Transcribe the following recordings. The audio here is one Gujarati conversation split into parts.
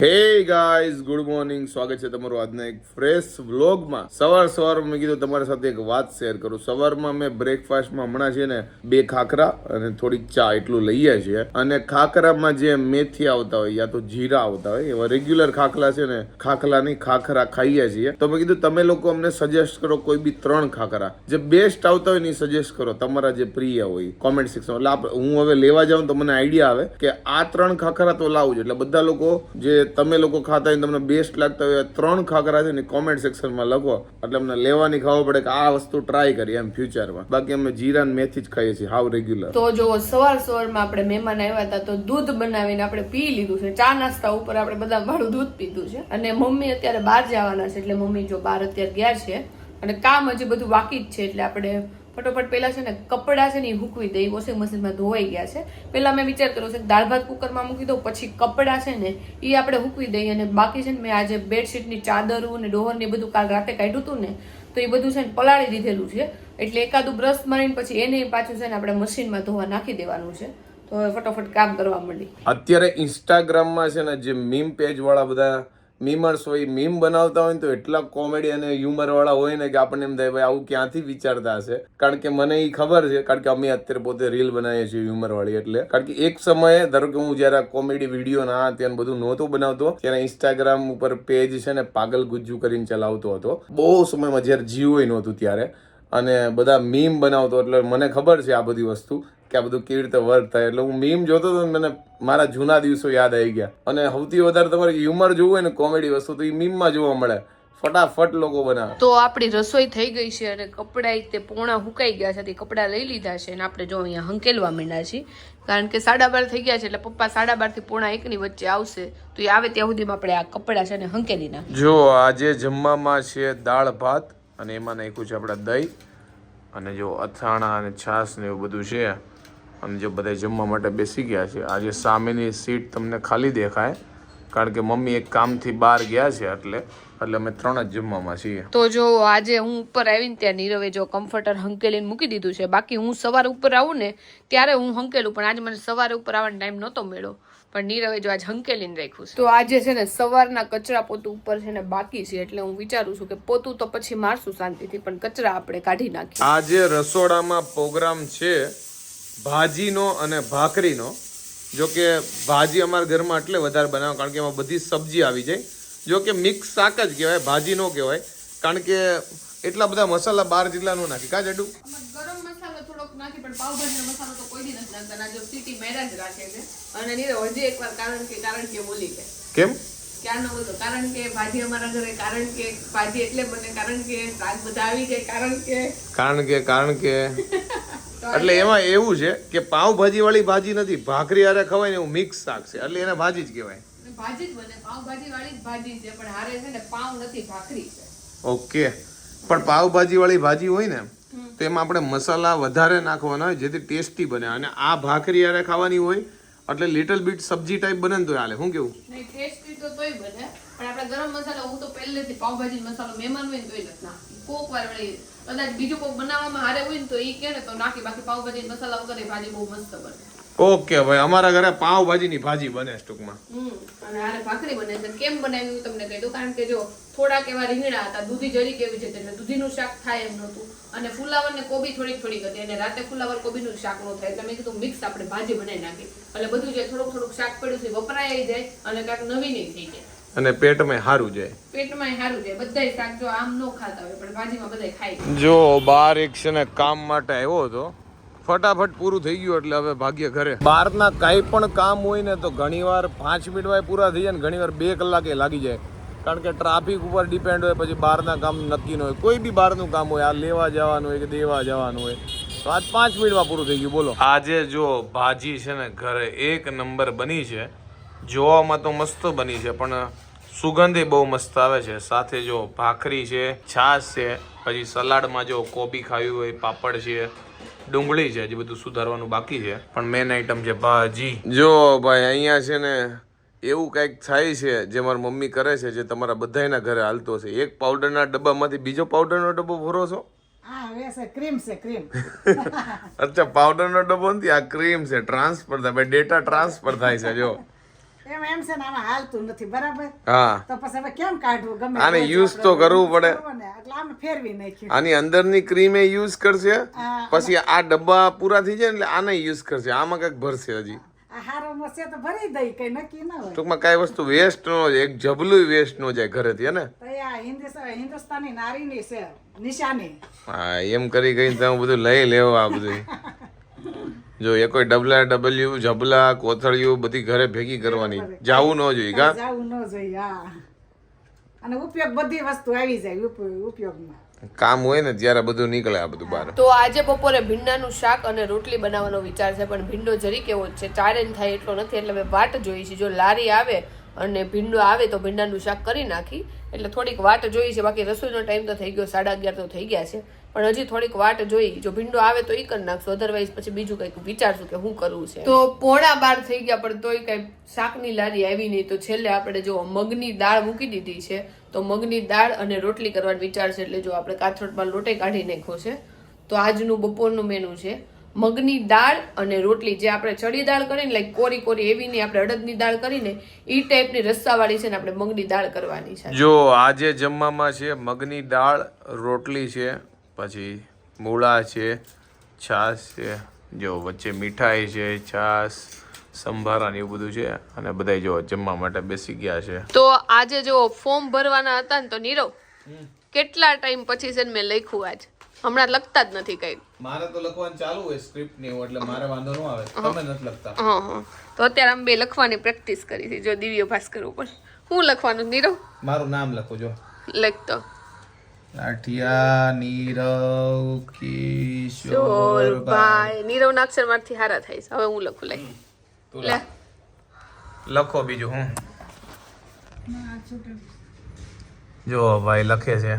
Hey guys, good morning. સ્વાગત છે તમારું આજના એક ફ્રેશ વ્લોગમાં. સવારમાં મેં કીધું તમારી સાથે એક વાત શેર કરું. સવારમાં મેં બ્રેકફાસ્ટમાં હમણાં છે ને 2 ખાખરા અને થોડીક ચા એટલું લઈએ છીએ. અને ખાખરામાં જે મેથી આવતા હોય યા તો જીરા આવતા હોય એવા રેગ્યુલર ખાખલા છે ને, ખાખલાની ખાખરા ખાઈએ છીએ. તો મેં કીધું તમે લોકો અમને સજેસ્ટ કરો કોઈ બી 3 ખાખરા જે બેસ્ટ આવતા હોય ને સજેસ્ટ કરો, તમારા જે પ્રિય હોય કોમેન્ટ સેક્શન. એટલે હું હવે લેવા જાઉં તો મને આઈડિયા આવે કે આ 3 ખાખરા તો લાવું છું. એટલે બધા લોકો જે તમે લોકો ખાતા હોય તમને બેસ્ટ લાગતા હોય 3 ખાખરા છે ને કોમેન્ટ સેક્શનમાં લખો, એટલે અમને લેવાની ખબર પડે કે આ વસ્તુ ટ્રાય કરી એમ ફ્યુચરમાં. બાકી અમે જીરા ને મેથી જ ખાઈએ છીએ હાવ રેગ્યુલર. તો જો સવારમાં આપણે મહેમાન આવ્યા હતા તો દૂધ બનાવીને આપણે પી લીધું છે. ચા નાસ્તા ઉપર આપણે બધા વાળું દૂધ પીધું છે. અને મમ્મી અત્યારે બહાર જવાના છે, એટલે મમ્મી જો બહાર અત્યારે ગયા છે અને કામ હજી બધું બાકી જ છે. એટલે આપણે ફટોફટ પેલા છે ને કપડાં છે ને એ હૂકવી દઈ, વોશિંગ મશીનમાં ધોવાઈ ગયા છે. પેલા મેં વિચાર કર્યો છે દાળ ભાત કુકરમાં મૂકી દઉં, પછી કપડાં છે ને એ આપણે હૂકવી દઈએ. અને બાકી છે ને મેં આજે બેડશીટની ચાદરું ને ડોહર ને બધું કાલ રાતે કાઢ્યું હતું ને, તો એ બધું છે ને પલાળી દીધેલું છે. એટલે એકાદું બ્રશ મારીને પછી એને પાછું છે ને આપણે મશીનમાં ધોવા નાખી દેવાનું છે. તો હવે ફટોફટ કામ કરવા માંડી. અત્યારે ઇન્સ્ટાગ્રામમાં છે ને જે મીમ પેજ વાળા બધા મીમર્સ હોય, મીમ બનાવતા હોય ને તો એટલા કોમેડી અને હ્યુમર વાળા હોય ને કે આપણને એમ થાય ભાઈ આવું ક્યાંથી વિચારતા હશે. કારણ કે મને એ ખબર છે, કારણ કે અમે અત્યારે પોતે રીલ બનાવીએ છીએ હ્યુમર વાળી. એટલે કારણ કે એક સમયે ધારો કે હું જયારે કોમેડી વિડીયો ના ત્યાં બધું નહોતો બનાવતો ત્યારે ઇન્સ્ટાગ્રામ ઉપર પેજ છે ને પાગલ ગુજ્જુ કરીને ચલાવતો હતો બહુ સમયમાં, જયારે જીવો નહોતું ત્યારે. અને બધા મીમ બનાવતો, એટલે મને ખબર છે આ બધી વસ્તુ કે આ બધું કેવી રીતે વર્ક થાય. એટલે હું મીમ જોતો હતો, મને મારા જૂના દિવસો યાદ આવી ગયા. અને સૌથી વધારે તમારે હ્યુમર જોવું હોય ને કોમેડી વસ્તુ તો એ મીમમાં જોવા મળે. ફટાફટ લોકો બનાવે. તો આપણી રસોઈ થઈ ગઈ છે અને કપડાં તે પોણા હુકાઈ ગયા છે. તે કપડાં લઈ લીધા છે અને આપણે જો અહીંયા હંકેલવા માંડ્યા છીએ. કારણ કે 12:30 થઈ ગયા છે, એટલે પપ્પા 12:30 થી પોણા 1 ની વચ્ચે આવશે. તો એ આવે ત્યાં સુધીમાં આપણે આ કપડાં છે ને હંકેલી નાખ. જો આજે જમવામાં છે દાળ ભાત અને એમાં નાખ્યું છે આપણે દહીં અને જો અથાણા અને છાશ ને એવું બધું છે. અને જો બધા જમવા માટે બેસી ગયા છે. આજે સામેની સીટ તમને ખાલી દેખાય કારણ કે મમ્મી એક કામથી બહાર ગયા છે, એટલે અમે 3 જ જમવામાં છીએ. તો જો આજે હું ઉપર આવીને ત્યાં નીરવે જો કમ્ફર્ટર હંકેલીને મૂકી દીધું છે. બાકી હું સવારે ઉપર આવું ને ત્યારે હું હંકેલું, પણ આજે મને સવારે ઉપર આવવાનો ટાઈમ નહોતો મળ્યો. પણ નીરવે જો આજ હંકેલીને રાખ્યું છે. તો આજે છે ને સવારના કચરા પોતું ઉપર છે ને બાકી છે, એટલે હું વિચારું છું કે પોતું તો પછી મારશું શાંતિથી, પણ કચરા આપણે કાઢી નાખીએ. આજે રસોડામાં પ્રોગ્રામ છે ભાજીનો અને ભાખરીનો. જો કે ભાજી અમારા ઘરમાં એટલે વધારે બનાવો કારણ કે એમાં બધી સબ્જી આવી જાય. જો કે મિક્સ શાક જ કહેવાય, ભાજી ન કહેવાય, કારણ કે એટલા બધા મસાલા 12 જેટલા નો નાખી. કા જાડુ ગરમ મસાલો થોડોક નાખી, પણ પાવભાજીનો મસાલો તો કોઈ દી નથી નાખતા. ના જો સીટી મેરા જ રાખે છે. અને નીરવ હજી એકવાર કારણ કે બોલી કે કેમ ક્યાં ન બોલતો, કારણ કે ભાજી અમારા ઘરે, કારણ કે ભાજી એટલે બને, કારણ કે શાક બધા આવી જાય, કારણ કે એટલે એમાં એવું છે કે પાવભાજી વાળી ભાજી નથી, ભાખરી હારે ખવાય ને એવું મિક્સ શાક છે, એટલે એને ભાજી જ કહેવાય. ભાજી જ બને, પાવભાજી વાળી જ ભાજી છે, પણ હારે છે ને પાવ નથી, ભાખરી છે. ઓકે, પણ પાવભાજી વાળી ભાજી હોય ને તો એમાં આપણે મસાલા વધારે નાખવાના હોય જેથી ટેસ્ટી બને. અને આ ભાખરી હારે ખાવાની હોય એટલે લિટલ બીટ સબ્જી ટાઈપ બને ને તો હાલે. શું કેવું? નહીં, ટેસ્ટી તો તોય બને, પણ આપણે ગરમ મસાલો હું તો પહેલેથી પાવભાજી મસાલો મહેમાન હોય ને તોય નથી નાખતી. કોક વાર વળી કદાચ બીજું કોક બનાવવામાં હારે હોય ને તો ઈ કે ને તો નાખી, બાકી પાવભાજી મસાલા વગર ભાજી બહુ મસ્ત બને. ઓકે ભાઈ, અમારા ઘરે પાવભાજીની ભાજી બને ટૂંકમાં. અને હારે ભાખરી બને છે. કેમ બનાવ્યું તમને કહી દઉં, કારણ કે જો થોડાક એવા રીંગણા હતા, દૂધી જરી કેવી છે, એટલે દૂધીનું શાક થાય એમ નહોતું. અને ફુલાવર ને કોબી થોડીક હતી, અને રાતે ફુલાવર કોબીનું શાક નો થાય, એટલે મેં કીધું મિક્સ આપણે ભાજી બનાવી નાખી. એટલે બધું જે થોડુંક શાક પડ્યું છે વપરાય જાય અને કાંઈક નવી નહીં થઈ જાય. અને પેટમાં સારું જાય, બધાય શાક જો આમ નો ખાતા હોય પણ ભાજીમાં બધાય ખાય. જો બાર એક છે ને કામ માટે આવ્યો હતો, ફટાફટ પૂરું થઈ ગયું એટલે હવે ભાગ્ય ઘરે. બહારના કાંઈ પણ કામ હોય ને તો ઘણીવાર 5 મિનિટમાં પૂરા થઈ જાય ને ઘણીવાર 2 કલાકે લાગી જાય, કારણ કે ટ્રાફિક ઉપર ડિપેન્ડ હોય. પછી બહારના કામ નક્કી ન હોય, કોઈ બી બહારનું કામ હોય, આ લેવા જવાનું હોય કે દેવા જવાનું હોય, તો આજ 5 મિનિટમાં પૂરું થઈ ગયું. બોલો, આજે જો ભાજી છે ને ઘરે 1 નંબર બની છે. જોવામાં તો મસ્ત બની છે, પણ સુગંધે બહુ મસ્ત આવે છે. સાથે જો ભાખરી છે, છાશ છે, પછી સલાડમાં જો કોબી ખાવી હોય, પાપડ છે, ડુંગળી છે, હજી બધું સુધારવાનું બાકી છે, પણ મેન આઈટમ છે ભાજી. જો ભાઈ અહીંયા છે ને એવું કંઈક થાય છે જે મારી મમ્મી કરે છે, જે તમારા બધાના ઘરે હાલતો છે. એક પાવડરના ડબ્બામાંથી બીજો પાવડરનો ડબ્બો ભરો છો. અચ્છા, પાવડરનો ડબ્બો નથી, આ ક્રીમ છે. ટ્રાન્સફર થાય, ડેટા ટ્રાન્સફર થાય છે. જો એમ છે ને આમાં હાલતું નથી બરાબર હા તો પછી હવે કેમ કાઢવું ગમે આને રોજ યુઝ તો આપણે કરવું પડે કરવો ને, એટલે આમ ફેરવી નાખ્યું આની અંદરની ક્રીમ એ યુઝ કરશે હા. પછી આ ડબ્બા પૂરા થઈ જાય ને એટલે આને યુઝ કરશે આમાં કઈક ભરશે હજી આ હારો મસે તો ભરી દઈ કઈ નક્કી ના હોય ટૂંકમાં કાંઈ વસ્તુ વેસ્ટ ન જાય એક જબલું વેસ્ટ ન જાય ઘરેથી હે ને તો એ આ હિન્દુસ્તાની નારીની છે નિશાની હા એમ કરી કઈ તમે બધું લઈ લેવો આ બધું જો એ કોઈ ડબલા ડબલ્યુ જબલા કોથળિયું બધી ઘરે ભેગી કરવાની જાવું ન જોઈએ કા જાવું ન જોઈએ હા અને ઉપયોગ બધી વસ્તુ આવી જાય ઉપયોગમાં કામ હોય ને ત્યારે બધું નીકળે આ બધું બહાર તો આજે બપોરે ભીંડાનું શાક અને રોટલી બનાવવાનો વિચાર છે પણ ભીંડો જરી કેવો જ છે ચારેન થાય એટલો નથી એટલે મેં વાટ જોઈ છે જો લારી આવે અને ભીંડો આવે તો ભીંડાનું શાક કરી નાખી એટલે થોડીક વાટ જોઈ છે બાકી રસોઈનો ટાઈમ તો થઈ ગયો 11:30 તો થઈ ગયા છે પણ હજી થોડીક વાટ જોઈ જો ભીંડો આવે તો ઈ કરી નાખશું અધરવાઇઝ પછી બીજું કંઈક વિચારશું કે શું કરવું છે તો 11:15 થઈ ગયા પણ તોય કઈ શાકની લારી આવી નહીં તો છેલ્લે આપણે જો મગની દાળ મૂકી દીધી છે તો મગની દાળ અને રોટલી કરવાનો વિચાર છે એટલે જો આપણે કાથરોટમાં લોટે કાઢી નાખ્યો છે તો આજનું બપોરનું મેનુ છે મગની દાળ અને રોટલી જે આપણે ચડી દાળ કરીને લાઈક કોરી કોરી એવી નહીં આપણે અડદની દાળ કરીને ઈ ટાઈપની રસ્સાવાળી છે ને આપણે મગની દાળ કરવાની છે જો આજે જમવામાં છે મગની દાળ રોટલી છે પછી મૂળા છે છાશ છે જો વચ્ચે મીઠાઈ છે છાશ સંભારા ને એવું બધું છે અને બધાય જો જમવા માટે બેસી ગયા છે તો આજે જો ફોર્મ ભરવાના હતા ને તો નીરવ કેટલા ટાઈમ પછી છે ને મેં લખ્યું આજ હમણાં લખતા જ નથી કઈ મારે તો લખવાનું ચાલુ હોય સ્ક્રિપ્ટ ને એવું એટલે મારે વાંધો ન આવે તમે નથી લખતા હા તો અત્યારે અમે બે લખવાની પ્રેક્ટિસ કરી છે જો દિવ્ય ભાસ્કર ઉપર હું લખવાનું નીરવ મારું નામ લખો જો લખતો લાઠિયા નીરવ કિશોર ચોરભાઈ નીરવ ના અક્ષર માંથી હારા થાય છે હવે હું લખું લઈ લે લખો બીજું હું જો ભાઈ લખે છે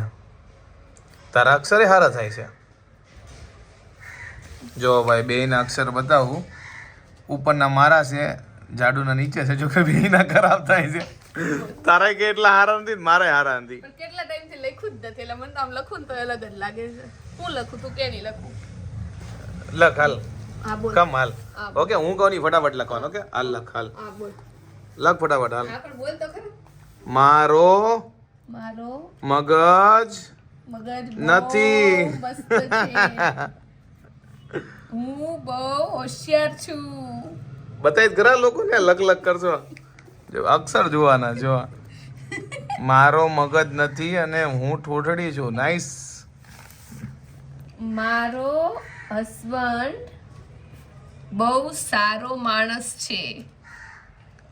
તારા અક્ષરે હારા થાય છે જો ભાઈ બે ના અક્ષર બતાવું ઉપરના મારા છે જાડુના નીચે છે જો કે બે ના ખરાબ થાય છે તારા કે એટલા હારા નથી મારે હારા નથી પણ કેટલા ટાઈમ થી લખ્યું જ નથી એટલે મને તો આમ લખું ને તો અલગ જ લાગે છે હું લખું તું કે નહીં લખું લખ હાલ હા બોલ કમ હાલ ઓકે હું કહું ની ફટાફટ લખવાનું ઓકે હાલ લખ હાલ હા બોલ લખ ફટાફટ હાલ હા પણ બોલ તો ખરા મારો મારો મગજ મગજ નથી. મસ્ત છે હું બહુ હોશિયાર છું બતાવી ખરા લોકોને લખ લખ કરશો જો અક્ષર જોવાના જો મારો મગજ નથી અને હું ઠોઠડી છું નાઈસ મારો હસબન્ડ બહુ સારો માણસ છે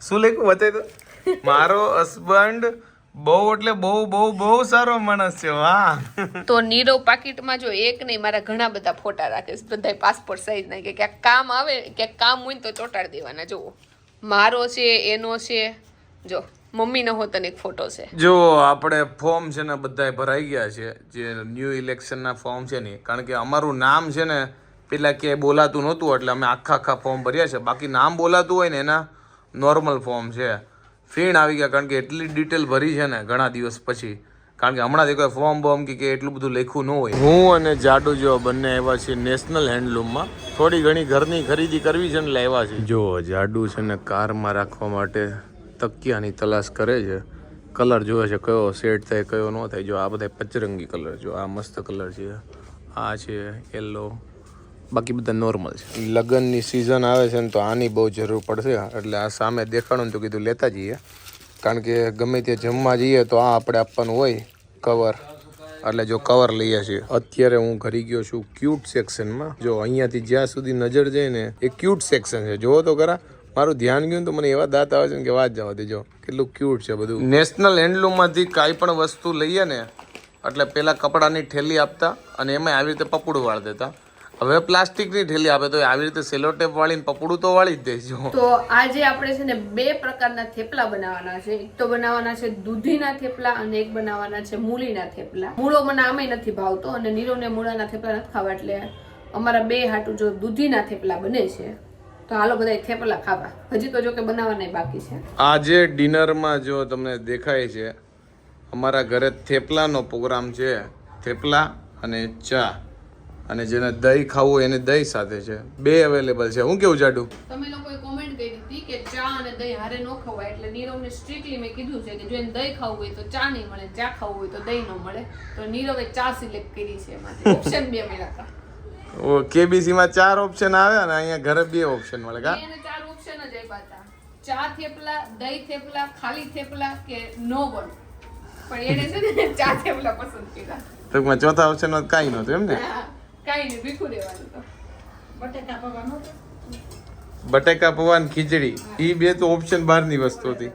શું લખ્યું બતાવી તો મારો હસબન્ડ બહુ એટલે બહુ બહુ બહુ સારો માણસ છે વાહ તો નીરવ પાકીટમાં જો એક નહીં મારા ઘણા બધા ફોટા રાખે છે બધા પાસપોર્ટ સાઈઝ ના કે ક્યાંક કામ આવે ક્યાંક કામ હોય ને તો ચોંટાડી દેવાના જુઓ મારો છે એનો છે જો મમ્મીનો હોતન એક ફોટો છે જો આપણે ફોર્મ છે ને બધાય ભરાઈ ગયા છે જે ન્યૂ ઇલેક્શનના ફોર્મ છે ને કારણ કે અમારું નામ છે ને પેલા ક્યાંય બોલાતું નહોતું એટલે અમે આખા ફોર્મ ભર્યા છે બાકી નામ બોલાતું હોય ને એના નોર્મલ ફોર્મ છે ફીણ આવી ગયા કારણ કે એટલી ડિટેલ ભરી છે ને ઘણા દિવસ પછી કારણ કે હમણાં કોઈ ફોર્મ બોર્મ કે એટલું બધું લખ્યું ન હોય હું અને જાડુ જો બંને આવ્યા છીએ નેશનલ હેન્ડલૂમમાં થોડી ઘણી ઘરની ખરીદી કરવી છે ને એટલે આવ્યા છે જો જાડુ છે ને કારમાં રાખવા માટે તકિયાની તલાશ કરે છે કલર જોવે છે કયો સેટ થાય કયો ન થાય જો આ બધા પચરંગી કલર જો આ મસ્ત કલર છે આ છે યલો બાકી બધા નોર્મલ છે લગ્નની સિઝન આવે છે ને તો આની બહુ જરૂર પડશે એટલે આ સામે દેખાડું તો કીધું લેતા જઈએ કારણ કે ગમે તે જમવા જઈએ તો આ આપણે આપવાનું હોય કવર એટલે જો કવર લઈએ છીએ અત્યારે હું ઘરી ગયો છું ક્યુટ સેક્શનમાં જો અહીંયાથી જ્યાં સુધી નજર જાય ને એ ક્યુટ સેક્શન છે જોવો તો ખરા મારું ધ્યાન ગયું તો મને એવા દાંત આવે છે ને કે વાત જવા દેજો કેટલું ક્યુટ છે બધું નેશનલ હેન્ડલૂમમાંથી કાંઈ પણ વસ્તુ લઈએ ને એટલે પેલા કપડાની ઠેલી આપતા અને એમાં આવી રીતે પપડું વાળી દેતા હવે પ્લાસ્ટિકની ઠેલી આપે તો આવી રીતે સેલોટેપ વાળીને પપડું તો વાળી જ દેજો તો આજે આપણે છે ને બે પ્રકારના થેપલા બનાવવાના છે એક તો બનાવવાના છે દૂધીના થેપલા અને એક બનાવવાના છે મૂળીના થેપલા મૂળો મને આમે નથી ભાવતો અને નીરવને મૂળાના થેપલા નથી ખાવા એટલે અમારા બે હાટુ જો દૂધીના થેપલા બને છે તો હાલો બધા થેપલા ખાવા હજી તો જો કે બનાવવાના બાકી છે આજે ડિનરમાં જો તમને દેખાય છે અમારા ઘરે થેપલાનો પ્રોગ્રામ છે થેપલા અને ચા અને જેને દહીં ખાવું હોય એને દહીં સાથે છે, બે અવેલેબલ છે. હું કેવું જાડુ? તમે લોકોએ કોમેન્ટ કરી હતી કે ચા અને દહીં હારે ન ખવાય, એટલે નીરવને સ્ટ્રિક્ટલી મેં કીધું છે કે જો એને દહીં ખાવું હોય તો ચા નહીં મળે, ચા ખાવું હોય તો દહીં ન મળે, તો નીરવે ચા સિલેક્ટ કરી છે. એમાંથી ઓપ્શન 2 મળ્યા હતા. ઓ કેબીસી માં 4 ઓપ્શન આવે અને અહીંયા ઘરે 2 ઓપ્શન મળે કા? એને 4 ઓપ્શન જ આપ્યા હતા, ચા થેપલા, દહીં થેપલા, ખાલી થેપલા કે નો વન, પણ એને છે ને ચા થેપલા પસંદ કર્યા. ટૂંકમાં ચોથા ઓપ્શન માં કાંઈ નહોતું એમ ને? કાઈ નહીં, ભીખું રહેવાનું તો. બટેકા પૌવા નહોતું? બટેકા પૌવા ને ખીચડી, ઈ બે તો ઓપ્શન બહારની વસ્તુ હતી.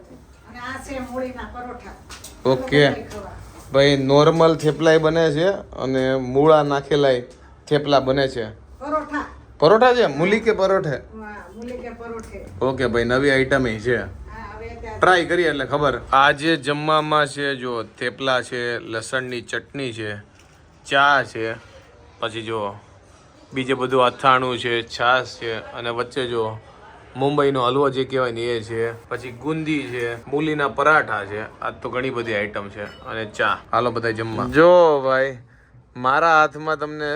અને આ છે મૂળીના પરોઠા. ઓકે ભાઈ, નોર્મલ થેપલાય બને છે અને મૂળા નાખેલાય થેપલા બને છે. પરોઠા. પરોઠા છે? મૂલી કે પરોઠે? હા, મૂલી કે પરોઠે. ઓકે ભાઈ, નવી આઈટમ છે, હા, હવે ત્યાં ટ્રાય કરીએ એટલે ખબર. આજે જમવામાં છે જો થેપલા છે, લસણની ચટણી છે, ચા છે, પછી જો બીજે બધું અથાણું છે, છાશ છે, અને વચ્ચે જો મુંબઈનો હલવો જે કહેવાય ને એ છે, પછી ગુંદી છે, મૂલીના પરાઠા છે. આજ તો ઘણી બધી આઈટમ છે અને ચા. હાલો બધા જમવા. જો ભાઈ, મારા હાથમાં તમને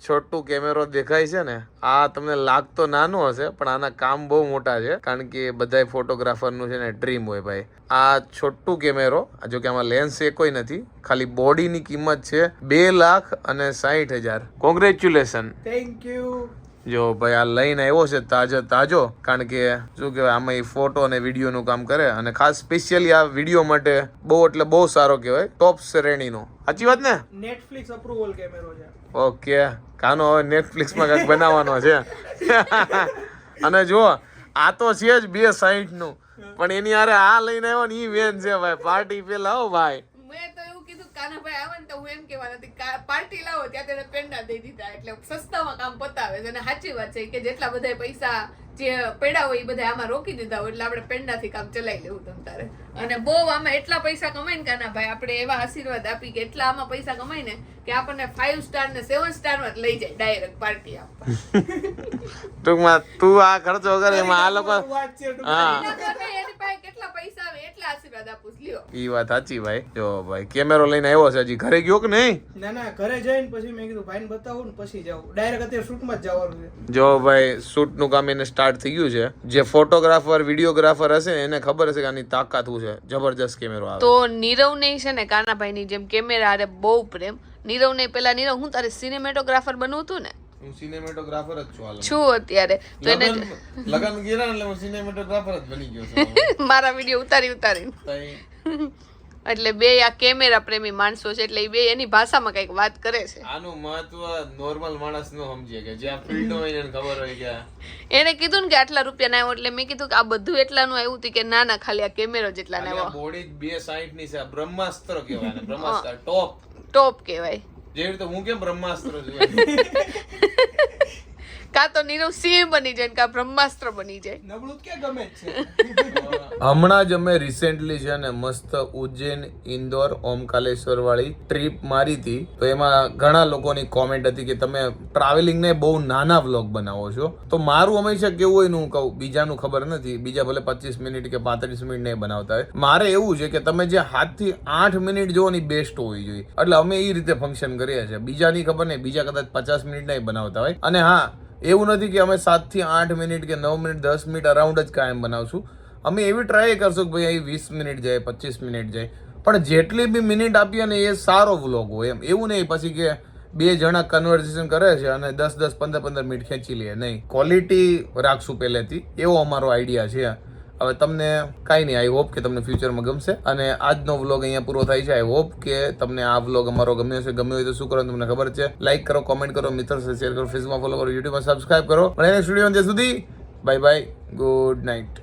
છોટું કેમેરો દેખાય છે ને, આ તમને લાગતો નાનો હશે પણ આના કામ બહુ મોટા છે, કારણ કે બધા ફોટોગ્રાફરનું છે ને ડ્રીમ હોય ભાઈ. આ છોટું કેમેરો, જો કે આમાં લેન્સ એ કોઈ નથી, ખાલી બોડીની કિંમત છે 2,60,000. કોંગ્રેચ્યુલેશન. Thank you. જો ભાઈ આ લઈને આવ્યો છે તાજો, કારણ કે શું કહેવાય, આમાં ફોટો અને વિડીયોનું કામ કરે અને ખાસ સ્પેશિયલી આ વિડીયો માટે બહુ એટલે બહુ સારો કહેવાય, ટોપ શ્રેણીનો. સાચી વાત ને? નેટફ્લિક્સ અપ્રુવલ કેમેરો છે. ઓકે, કાનો હવે નેટફ્લિક્સમાં કંઈક બનાવવાનો છે. અને જો આ તો છે જ 2,60 નું, પણ એની હારે આ લઈને આવ્યો ને ઈ વેન છે ભાઈ, પાર્ટી પેલા હો ભાઈ. મેં તો એવું કીધું કાનાભાઈ આવે ને તો હું એમ કહેવાની હતી પાર્ટી લાવો, ત્યાં તેને પેંડા દઈ દીધા, એટલે સસ્તામાં કામ પતાવે છે. અને સાચી વાત છે કે જેટલા બધા પૈસા જે પડ્યા હોય એ બધા આમાં રોકી દીધા હોય, એટલે આપણે પેંડાથી કામ ચલાવી લેવું તમ તારે. અને બહુ આમાં એટલા પૈસા કમાઈને કાનાભાઈ આપણે એવા આશીર્વાદ આપી કે એટલા આમાં પૈસા કમાઈને કે આપણને 5 સ્ટાર ને 7 સ્ટાર માં જ લઈ જાય ડાયરેક્ટ પાર્ટી આપવા. ટૂંકમાં તું આ ખર્ચો કરે એમાં આ લોકો વાત છે હા, એની પાસે કેટલા પૈસા આવે એટલા આશીર્વાદ આપું લ્યો. ઈ વાત સાચી ભાઈ. જો ભાઈ કેમેરો લઈને આવ્યો છે, હજી ઘરે ગયો કે નહીં? ના ઘરે જઈને પછી મેં કીધું ભાઈને બતાવું ને પછી જાવ. ડાયરેક્ટ અત્યારે શૂટમાં જ જવાનું છે. જો ભાઈ શૂટ નું કામ એને સ્ટાર્ટ થઈ ગયું છે. જે ફોટોગ્રાફર વિડીયોગ્રાફર હશે એને ખબર હશે કે આની તાકાત શું છે. જબરજસ્ત કેમેરો આવે. તો નીરવને છે ને કાનાભાઈની જેમ કેમેરા હારે બહુ પ્રેમ. નીરવને પેલા નીરવ હું તારે સિનેમેટોગ્રાફર બનવું હતું ને? હું સિનેમેટોગ્રાફર જ છું હાલ. છું અત્યારે તો એને લગન ગયા એટલે હું સિનેમેટોગ્રાફર જ બની ગયો છું. મારા વિડીયો ઉતારીને એટલે બે આ કેમેરા પ્રેમી માણસો છે, એટલે એ બે એની ભાષામાં કઈક વાત કરે છે. આનું મહત્વ નોર્મલ માણસ નો સમજે કે જ્યાં ફિલ્ડ હોય એને ખબર હોય કે એને કીધું ને કે આટલા રૂપિયા ના આવ્યો, એટલે મેં કીધું કે આ બધું એટલાનું આવ્યું હતું કે ના ના ખાલી આ કેમેરો જેટલા ના આવ્યો. બોડી 260 ની છે, બ્રહ્માસ્ત્ર કહેવાય ને, બ્રહ્માસ્ત્ર ટોપ કહેવાય. જે રીતે હું કેમ બ્રહ્માસ્ત્ર છું, કાં તો નીરવ સિંહ બની જાય કાં બ્રહ્માસ્ત્ર બની જાય. નબળું ક્યાં ગમે છે. હમણાં જ અમે રિસેન્ટલી છે ને મસ્ત ઉજ્જૈન, ઇન્દોર, ઓમકાલેશ્વર વાળી ટ્રીપ મારી હતી. તો એમાં ઘણા લોકોની કોમેન્ટ હતી કે તમે ટ્રાવેલિંગ ને બહુ નાના વ્લોગ બનાવો છો. તો મારું હંમેશા કેવું હોય ને, હું કહું બીજાનું ખબર નથી, બીજા ભલે 25 મિનિટ કે 35 મિનિટ નહીં બનાવતા હોય, મારે એવું છે કે તમે જે 7 થી 8 મિનિટ જોવો ની બેસ્ટ હોવી જોઈએ. એટલે અમે એ રીતે ફંક્શન કરીએ છીએ. બીજાની ખબર નહીં, બીજા કદાચ 50 મિનિટ નહીં બનાવતા હોય. અને હા, એવું નથી કે અમે 7 થી 8 મિનિટ કે 9 મિનિટ 10 મિનિટ અરાઉન્ડ જ કાયમ બનાવશું. અમે એવી ટ્રાય કરશું કે ભાઈ અહીં 20 મિનિટ જાય, 25 મિનિટ જાય, પણ જેટલી બી મિનિટ આપીએ ને એ સારો વ્લોગ હોય એમ. એવું નહીં પછી કે 2 જણા કન્વર્સેશન કરે છે અને 10-10, 15-15 મિનિટ ખેંચી લે. નહીં, ક્વોલિટી રાખશું પહેલેથી, એવો અમારો આઈડિયા છે. હવે તમને કાંઈ નહીં, આઈ હોપ કે તમને ફ્યુચરમાં ગમશે. અને આજનો વ્લોગ અહીંયા પૂરો થાય છે. આઈ હોપ કે તમને આ વ્લોગ અમારો ગમ્યો છે. ગમ્યો હોય તો શું કરો તમને ખબર છે, લાઈક કરો, કોમેન્ટ કરો, મિત્રો સાથે શેર કરો, ફેસબુકમાં ફોલો કરો, યુટ્યુબમાં સબસ્ક્રાઇબ કરો. પણ એને સ્ટુડિયો ત્યાં સુધી બાય બાય, ગુડ નાઇટ.